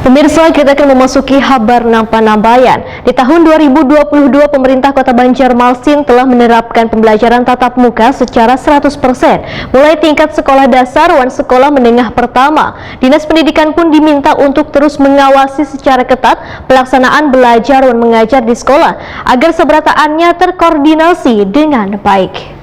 Pemirsa, kita akan memasuki kabar Nampan-Nambayan. Di tahun 2022, pemerintah Kota Banjarmasin telah menerapkan pembelajaran tatap muka secara 100%, mulai tingkat sekolah dasar dan sekolah menengah pertama. Dinas Pendidikan pun diminta untuk terus mengawasi secara ketat pelaksanaan belajar dan mengajar di sekolah, agar seberataannya terkoordinasi dengan baik.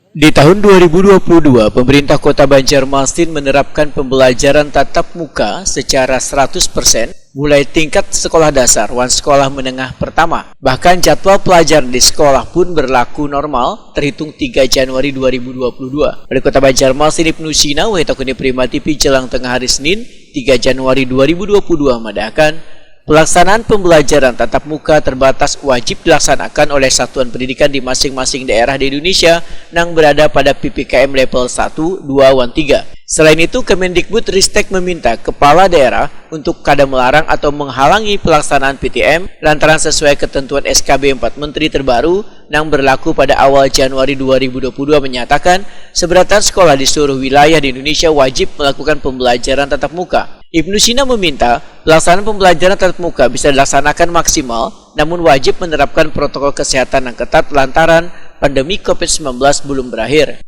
Di tahun 2022, pemerintah Kota Banjarmasin menerapkan pembelajaran tatap muka secara 100%, mulai tingkat sekolah dasar dan sekolah menengah pertama. Bahkan jadwal pelajaran di sekolah pun berlaku normal, terhitung 3 Januari 2022. Wali Kota Banjarmasin Ibnu Sina, Wahitokuni Prima TV jelang tengah hari Senin, 3 Januari 2022 mengadakan pelaksanaan pembelajaran tatap muka terbatas wajib dilaksanakan oleh satuan pendidikan di masing-masing daerah di Indonesia yang berada pada PPKM level 1, 2, dan 3. Selain itu, Kemendikbud Ristek meminta kepala daerah untuk kada melarang atau menghalangi pelaksanaan PTM lantaran sesuai ketentuan SKB 4 Menteri terbaru yang berlaku pada awal Januari 2022 menyatakan seberatan sekolah di seluruh wilayah di Indonesia wajib melakukan pembelajaran tatap muka. Ibnu Sina meminta pelaksanaan pembelajaran tatap muka bisa dilaksanakan maksimal, namun wajib menerapkan protokol kesehatan yang ketat lantaran pandemi COVID-19 belum berakhir.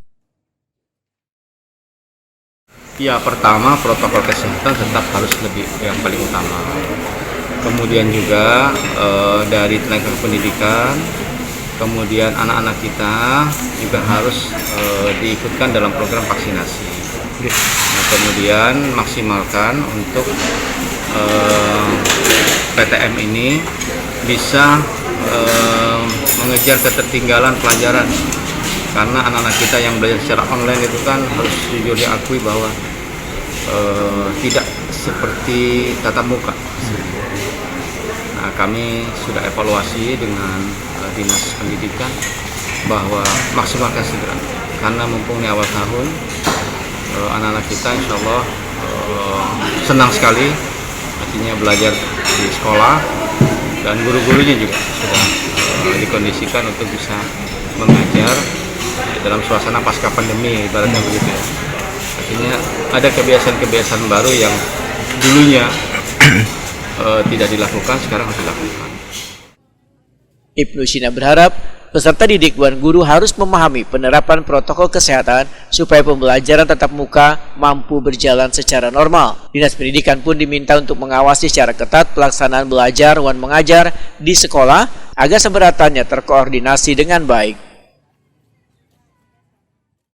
Ya, pertama protokol kesehatan tetap harus lebih yang paling utama. Kemudian juga dari tenaga pendidikan, kemudian anak-anak kita juga harus diikutkan dalam program vaksinasi. Nah, kemudian maksimalkan untuk PTM ini bisa mengejar ketertinggalan pelajaran, karena anak-anak kita yang belajar secara online itu kan harus jujur diakui bahwa tidak seperti tatap muka. Nah, kami sudah evaluasi dengan Dinas Pendidikan bahwa maksimalkan segera, karena mumpung ini awal tahun, anak-anak kita insya Allah senang sekali artinya belajar di sekolah, dan guru-gurunya juga sudah dikondisikan untuk bisa mengajar dalam suasana pasca pandemi, ibaratnya begitu ya. Artinya ada kebiasaan-kebiasaan baru yang dulunya tidak dilakukan, sekarang harus dilakukan. Ibnu Sina berharap peserta didik dan guru harus memahami penerapan protokol kesehatan supaya pembelajaran tatap muka mampu berjalan secara normal. Dinas Pendidikan pun diminta untuk mengawasi secara ketat pelaksanaan belajar dan mengajar di sekolah agar seberatannya terkoordinasi dengan baik.